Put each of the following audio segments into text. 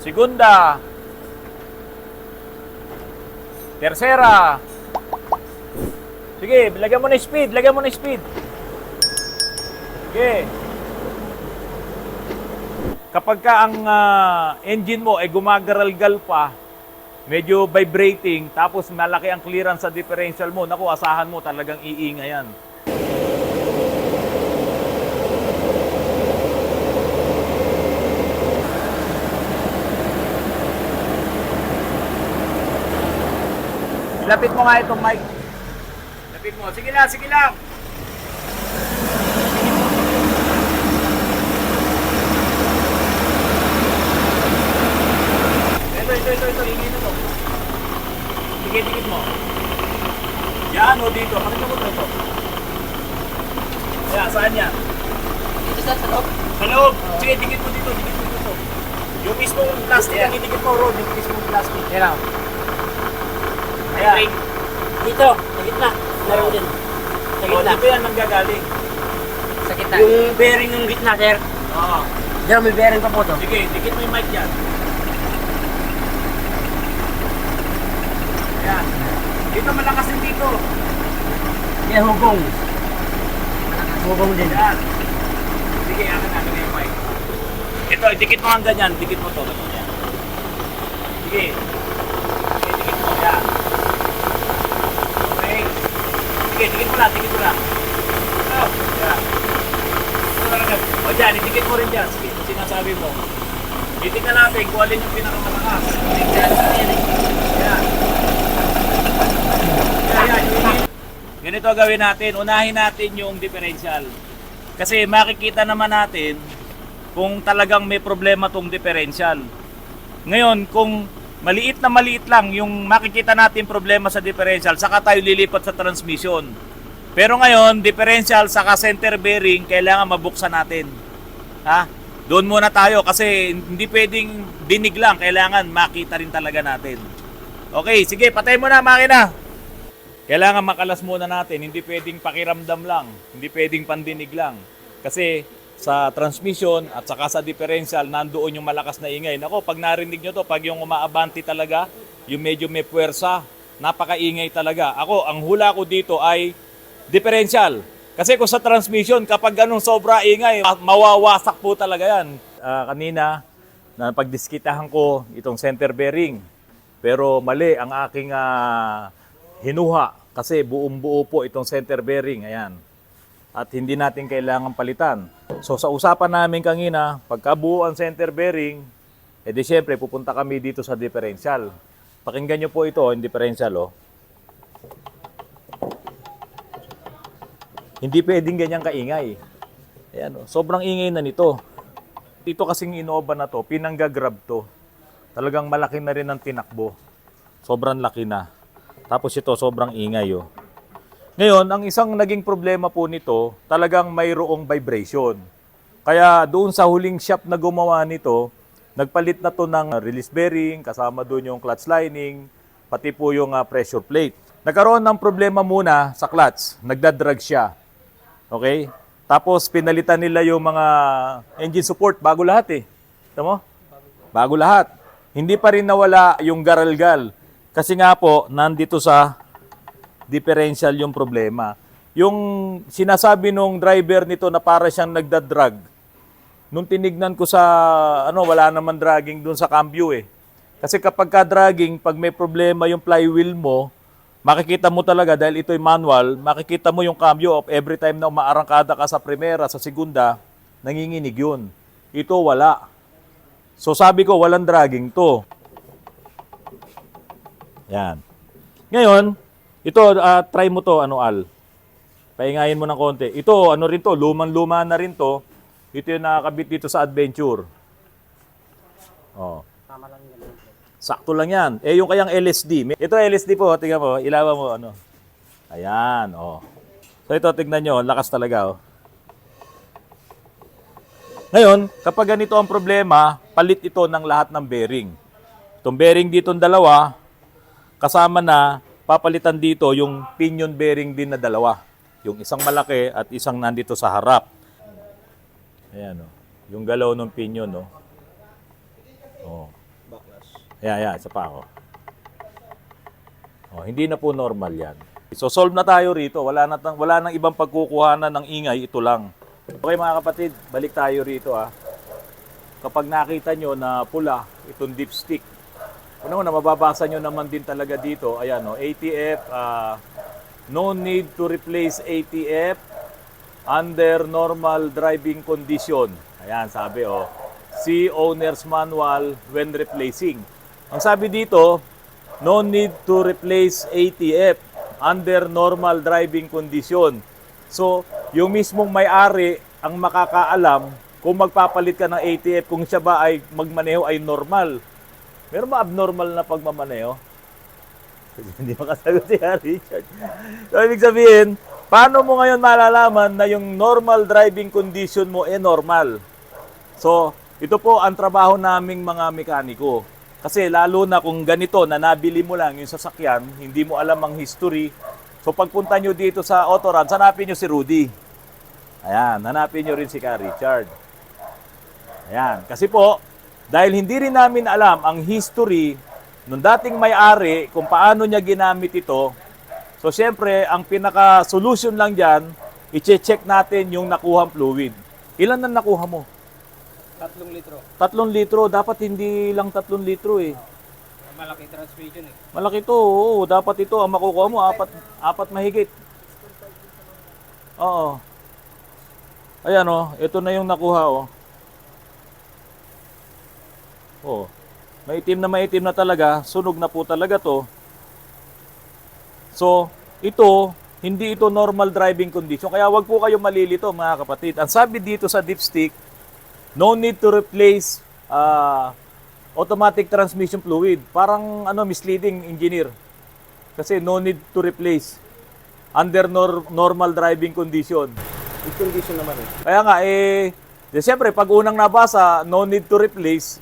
Segunda. Tercera. Sige, lagyan mo na speed. Lagyan mo na speed. Sige. Kapag ka ang engine mo ay gumagaralgal pa, medyo vibrating, tapos malaki ang clearance sa differential mo, naku, asahan mo talagang iingay yan. Lapit mo nga itong mic. Lapit mo. Sige lang, sige lang. Ito. Ingin na to. Dikit mo. Yan o dito. Pakita mo ito. Yan, saan yan? Dito sa loob. Sa loob. Sige, dikit mo dito. Yung mismong plastic ang idikit mo, Rod. Yung mismong plastic. Yan o. Ayan. Dito, sa gitna. Laro din. Sa gitna. Dito yan nanggagaling. Sa gitna. Yung bearing ng gitna, sir. Oo. Diyan, may bearing pa po to. Sige, dikit mo yung mic yan. Ayan. Dito malakas din dito. Yan, hugong. Hugong din. Ayan. Sige, akin na yung mic. Ito, dikit mo ang ganyan. Dikit mo to. Ganyan. Sige. Sige, dikit mo. Ayan. Okay. Sige, dikit mo lang. Oh, ayan. O dyan, idikit mo rin dyan. Sige, sinasabi mo. Titignan natin kung alin yung pinakamalakas. Ayan. Ganito gawin natin. Unahin natin yung differential. Kasi makikita naman natin kung talagang may problema tong differential. Ngayon, kung maliit lang yung makikita natin problema sa differential, saka tayo lilipat sa transmission. Pero ngayon, differential saka center bearing, kailangan mabuksan natin. Ha? Doon muna tayo kasi hindi pwedeng dinig lang, kailangan makita rin talaga natin. Okay, sige, patay mo na makina. Kailangan makalas muna natin, hindi pwedeng pakiramdam lang, hindi pwedeng pandinig lang. Kasi sa transmission at saka sa differential, nandoon yung malakas na ingay. Nako, pag narinig nyo to, pag yung umaabanti talaga, yung medyo may puwersa, napakaingay talaga. Ako, ang hula ko dito ay differential. Kasi kung sa transmission, kapag ganun sobra ingay, mawawasak po talaga yan. Kanina, na pagdiskitahan ko itong center bearing. Pero mali ang aking hinuha kasi buong-buo po itong center bearing. Ayan. At hindi natin kailangan palitan. So sa usapan namin kanina, pagkabuo ang center bearing, edi syempre pupunta kami dito sa differential. Pakinggan nyo po ito, yung differential. Oh. Hindi pwedeng ganyan kaingay. Ayan, oh. Sobrang ingay na nito. Ito kasing Innova na to, pinanggagrab to. Talagang malaki na rin ang tinakbo. Sobrang laki na. Tapos ito, sobrang ingay. Oh. Ngayon, ang isang naging problema po nito, talagang mayroong vibration. Kaya doon sa huling shop na gumawa nito, nagpalit na to ng release bearing, kasama doon yung clutch lining, pati po yung pressure plate. Nagkaroon ng problema muna sa clutch, nagdadrag siya. Okay? Tapos pinalitan nila yung mga engine support, bago lahat eh. Tama mo? Bago lahat. Hindi pa rin nawala yung garalgal. Kasi nga po, nandito sa differential yung problema. Yung sinasabi nung driver nito na para siyang nagdadrag, nung tinignan ko sa, wala naman dragging dun sa cambio eh. Kasi kapag ka-dragging, pag may problema yung flywheel mo, makikita mo talaga, dahil ito'y manual, makikita mo yung cambio of every time na umaarangkada ka sa primera, sa segunda, nanginginig yun. Ito wala. So sabi ko, walang dragging to. Yan. Ngayon, ito, try mo to, Al. Paingayin mo ng konti. Ito, rin to, lumang-luma na rin to. Ito yung nakakabit dito sa Adventure. Oh. Tama lang yan. Sakto lang yan. Eh, yung kayang LSD. Ito LSD po, tingnan mo, ilawan mo, Ayan, oh. So ito, tignan nyo, lakas talaga, oh. Ngayon, kapag ganito ang problema, palit ito ng lahat ng bearing. Itong bearing dito dalawa, kasama na, papalitan dito yung pinion bearing din na dalawa. Yung isang malaki at isang nandito sa harap. Ayan, oh. Yung galaw ng pinion, oh. Oh. Ayan, isa pa ako. Oh, hindi na po normal yan. So solve na tayo rito. Wala nang ibang pagkukuhanan ng ingay, ito lang. Okay mga kapatid, balik tayo rito Kapag nakita nyo na pula, itong dipstick, una mababasa nyo naman din talaga dito, ayan ATF, no need to replace ATF under normal driving condition. Ayan, sabi see owner's manual when replacing. Ang sabi dito, no need to replace ATF under normal driving condition. So, yung mismong may-ari ang makakaalam kung magpapalit ka ng ATF, kung siya ba ay magmaneho ay normal. Meron ba abnormal na pagmamaneho? Hindi makasagot si Richard. So, ibig sabihin, paano mo ngayon malalaman na yung normal driving condition mo normal? So, ito po ang trabaho naming mga mekaniko. Kasi lalo na kung ganito na nabili mo lang yung sasakyan, hindi mo alam ang history. So pagpunta nyo dito sa Autorad, hanapin nyo si Rudy. Ayan, hanapin nyo rin si Ka Richard. Ayan, kasi po, dahil hindi rin namin alam ang history nung dating may-ari kung paano niya ginamit ito, so syempre, ang pinaka-solution lang dyan, i-check natin yung nakuhang fluid. Ilan na nakuha mo? 3 litro. 3 litro. Dapat hindi lang 3 litro Malaki transmission Malaki to. Oo, dapat ito ang makukuha mo. Apat mahigit. Oo. Ayan ito na yung nakuha Oh. Maitim na talaga. Sunog na po talaga to. So, hindi ito normal driving condition. Kaya wag po kayo malilito mga kapatid. Ang sabi dito sa dipstick, no need to replace automatic transmission fluid. Parang misleading, engineer. Kasi no need to replace under normal driving condition. Yung condition naman Kaya nga siyempre pag unang nabasa, no need to replace.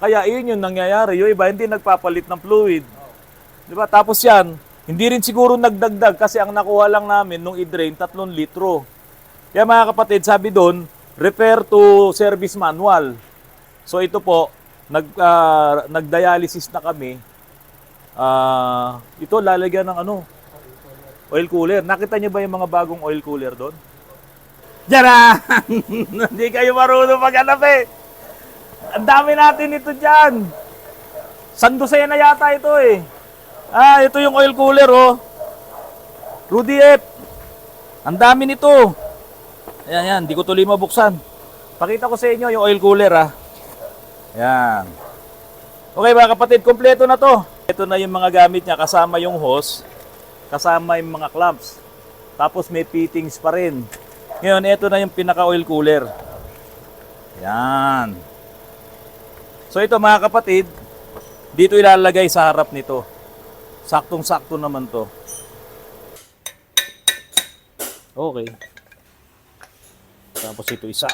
Kaya yun yung nangyayari. Yung iba hindi nagpapalit ng fluid. Di ba? Tapos yan, hindi rin siguro nagdagdag kasi ang nakuha lang namin nung i-drain 3 litro. Kaya mga kapatid, sabi doon, refer to service manual. So ito po, nag-dialysis na kami. Ito lalagyan ng oil cooler. Nakita niyo ba yung mga bagong oil cooler doon? Diyan Hindi kayo marunong maghanap Ang dami natin ito dyan. Sandusena yata ito ito yung oil cooler Rudy F. Ang dami nito. Ayan, di ko tuloy mabuksan. Pakita ko sa inyo yung oil cooler Ayan. Okay mga kapatid, kompleto na to. Ito na yung mga gamit niya, kasama yung hose, kasama yung mga clamps. Tapos may fittings pa rin. Ngayon, ito na yung pinaka-oil cooler. Ayan. So ito mga kapatid, dito ilalagay sa harap nito. Saktong-sakto naman to. Okay. Tapos ito isa.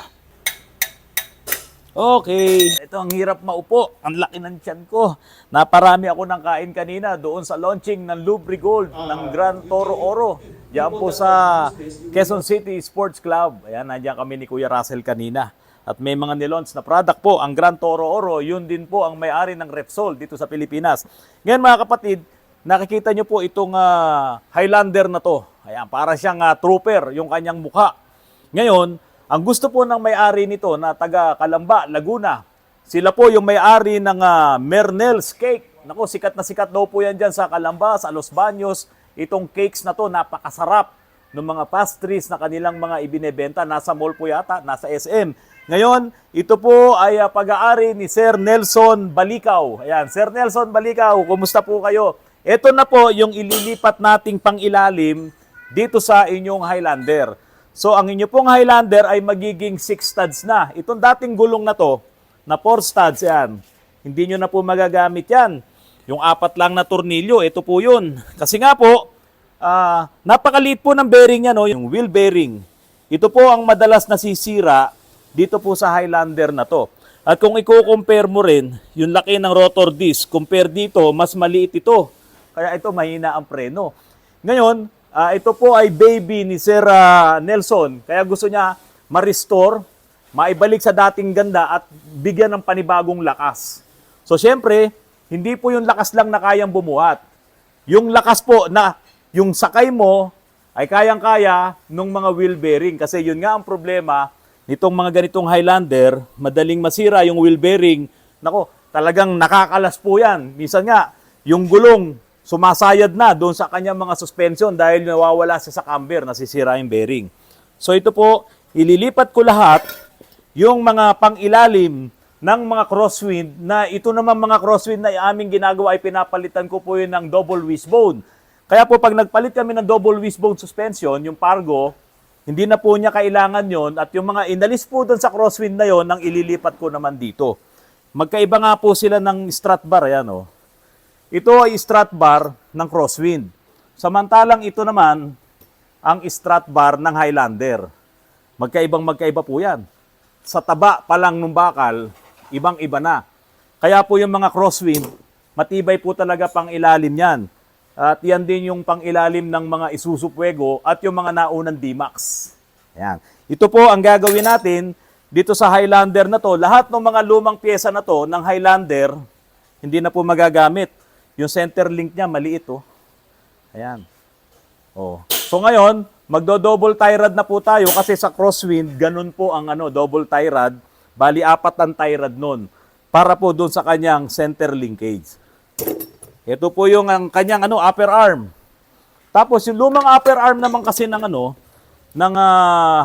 Okay. Ito ang hirap maupo. Ang laki ng tiyan ko. Naparami ako ng kain kanina doon sa launching ng Lubrigold ng Grand Toro Oro. Diyan po sa Quezon City Sports Club. Ayan, nandiyan kami ni Kuya Russell kanina. At may mga nilaunch na product po, ang Grand Toro Oro. Yun din po ang may-ari ng Repsol dito sa Pilipinas. Ngayon mga kapatid, nakikita nyo po itong Highlander na to. Ayan, para siyang trooper, yung kanyang mukha. Ngayon, ang gusto po ng may-ari nito na taga Calamba, Laguna, sila po yung may-ari ng Mernel's Cake. Naku, sikat na sikat daw po yan dyan sa Calamba, sa Los Baños. Itong cakes na to, napakasarap ng mga pastries na kanilang mga ibinebenta. Nasa mall po yata, nasa SM. Ngayon, ito po ay pag-aari ni Sir Nelson Balikaw. Ayan, Sir Nelson Balikaw, kumusta po kayo? Ito na po yung ililipat nating pangilalim dito sa inyong Highlander. So, ang inyo pong Highlander ay magiging 6 studs na. Itong dating gulong na to, na 4 studs yan, hindi nyo na po magagamit yan. Yung 4 lang na tornilyo, ito po yun. Kasi nga po, napakaliit po ng bearing yan, yung wheel bearing. Ito po ang madalas nasisira dito po sa Highlander na to. At kung i-compare mo rin, yung laki ng rotor disc, compare dito, mas maliit ito. Kaya ito, mahina ang preno. Ngayon, ito po ay baby ni Sir Nelson. Kaya gusto niya ma-restore, maibalik sa dating ganda at bigyan ng panibagong lakas. So, syempre, hindi po yung lakas lang na kayang bumuhat. Yung lakas po na yung sakay mo ay kayang-kaya nung mga wheel bearing. Kasi yun nga ang problema nitong mga ganitong Highlander, madaling masira yung wheel bearing. Nako, talagang nakakalas po yan. Minsan nga, yung gulong sumasayad na doon sa kanyang mga suspension dahil nawawala siya sa camber, nasisira yung bearing. So ito po, ililipat ko lahat yung mga pang-ilalim ng mga crosswind na ito naman mga crosswind na aming ginagawa ay pinapalitan ko po yun ng double wishbone. Kaya po pag nagpalit kami ng double wishbone suspension, yung Pargo, hindi na po niya kailangan yon at yung mga inalis po doon sa crosswind na yon ang ililipat ko naman dito. Magkaiba nga po sila ng strut bar, ayan o. Ito ay strut bar ng crosswind. Samantalang ito naman ang strut bar ng Highlander. Magkaiba po yan. Sa taba pa lang ng bakal, ibang-iba na. Kaya po yung mga crosswind, matibay po talaga pang ilalim yan. At yan din yung pang ilalim ng mga Isuzu Fuego at yung mga naunang D-Max. Ayan. Ito po ang gagawin natin dito sa Highlander na to. Lahat ng mga lumang pyesa na to ng Highlander, hindi na po magagamit. Yung center link niya, maliit oh. Ayan. Oh. So ngayon, magdo-double tie rod na po tayo kasi sa crosswind, ganun po ang double tie rod. Bali, 4 ang tie rod nun para po doon sa kanyang center linkage. Ito po yung ang kanyang upper arm. Tapos yung lumang upper arm naman kasi ng ng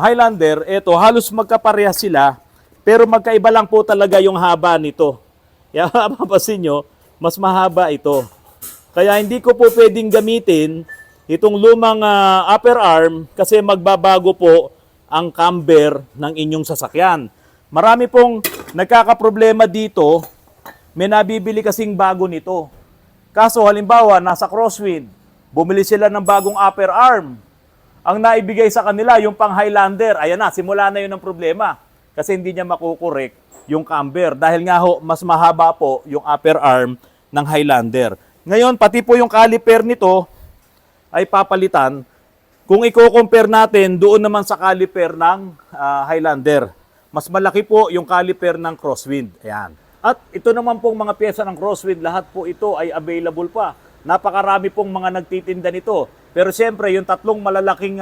Highlander, ito halos magkaparehas sila, pero magkaiba lang po talaga yung haba nito. Kaya mapapansin nyo, mas mahaba ito. Kaya hindi ko po pwedeng gamitin itong lumang upper arm kasi magbabago po ang camber ng inyong sasakyan. Marami pong nagkakaproblema dito, may nabibili kasing bago nito. Kaso halimbawa, nasa crosswind, bumili sila ng bagong upper arm. Ang naibigay sa kanila, yung pang Highlander, ayan na, simula na yun ang problema. Kasi hindi niya makukorek yung camber. Dahil nga ho, mas mahaba po yung upper arm ng Highlander. Ngayon, pati po yung caliper nito ay papalitan. Kung i-compare natin doon naman sa caliper ng Highlander, mas malaki po yung caliper ng crosswind. Ayan. At ito naman pong mga pyesa ng crosswind, lahat po ito ay available pa. Napakarami pong mga nagtitinda nito. Pero siyempre, yung tatlong malalaking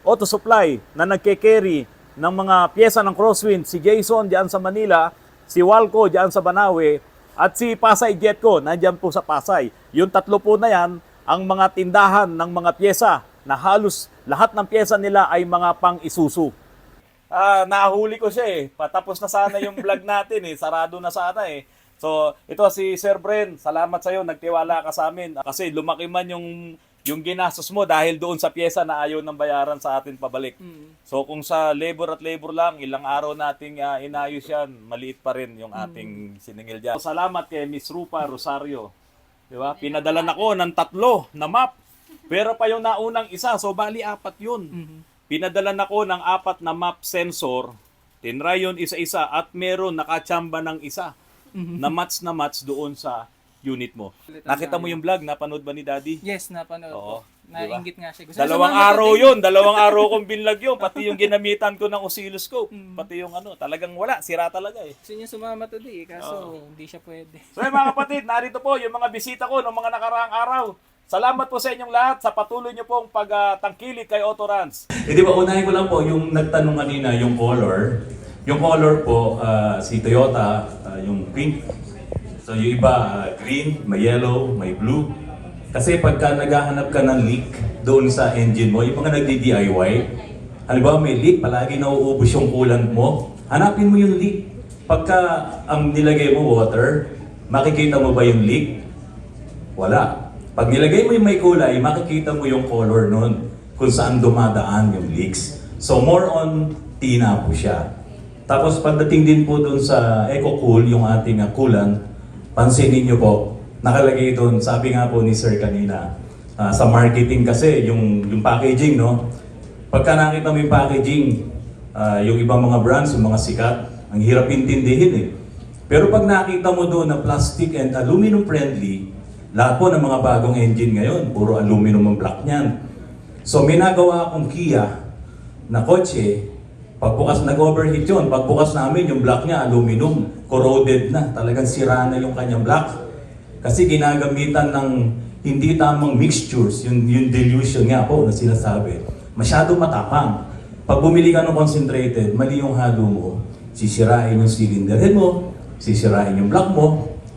auto supply na nagke-carry ng mga pyesa ng crosswind, si Jason diyan sa Manila, si Walco diyan sa Banawe, at si Pasay Jetco, nandiyan po sa Pasay. Yung tatlo po na yan, ang mga tindahan ng mga pyesa na halos lahat ng pyesa nila ay mga pang Isuzu. Nahuli ko siya patapos na sana yung vlog natin sarado na sana So, ito si Sir Bren, salamat sa iyo, nagtiwala ka sa amin. Kasi lumaki man yung ginastos mo dahil doon sa pyesa na ayaw ng bayaran sa atin pabalik. So, kung sa labor at labor lang, ilang araw nating inayos yan, maliit pa rin yung ating siningil dyan. So, salamat kay Miss Rupa Rosario. Diba? Pinadalan ako ng 3 na map. Pero pa yung naunang isa, so bali 4 yun. Pinadalan ako ng 4 na map sensor, tinry yun isa-isa at meron nakachamba ng isa na match doon sa unit mo. Nakita mo yung vlog? Napanood ba ni Daddy? Yes, napanood Oo, ko. Nainggit nga siya. Gusto Dalawang araw yun. Dalawang araw kong binlog yun. Pati yung ginamitan ko ng oscilloscope. Pati yung talagang wala. Sira talaga Gusto niya sumama today, kaso hindi siya pwede. So mga kapatid, narito po yung mga bisita ko ng mga nakaraang araw. Salamat po sa inyong lahat sa patuloy niyo pong pagtangkilik kay Autorans. Di ba, unahin ko lang po yung nagtanong kanina, yung color. Yung color po, si Toyota, yung pink. So yung iba, green, may yellow, may blue. Kasi pagka naghahanap ka ng leak doon sa engine mo, yung mga nagdi-DIY, halimbawa may leak, palagi nauubos yung coolant mo, hanapin mo yung leak. Pagka ang nilagay mo water, makikita mo ba yung leak? Wala. Pag nilagay mo yung may kulay, makikita mo yung color nun kung saan dumadaan yung leaks. So more on tina po siya. Tapos pagdating din po dun sa EcoCool, yung ating coolant, pansinin nyo po, nakalagay doon, sabi nga po ni Sir kanina, sa marketing kasi, yung packaging, no? Pagka nakita mo yung packaging, yung ibang mga brands, yung mga sikat, ang hirap intindihin Pero pag nakita mo doon na plastic and aluminum friendly, lahat po ng mga bagong engine ngayon, puro aluminum ang block niyan. So may nagawa akong Kia na kotse, pagbukas nag-overheat yun, pagbukas namin yung block niya aluminum, corroded na, talagang sira na yung kanyang block. Kasi ginagamitan ng hindi tamang mixtures, yung dilution nga po na sinasabi. Masyado matapang. Pag bumili ka ng concentrated, mali yung halo mo, sisirain yung cylinder head mo, sisirain yung block mo.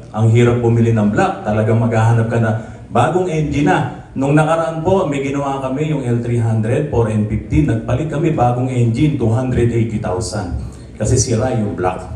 Ang hirap bumili ng block, talagang maghahanap ka na bagong engine na. Nung nakaraan po, may ginawa kami yung L300 4N50, nagpalit kami bagong engine, 280,000. Kasi sira yung block.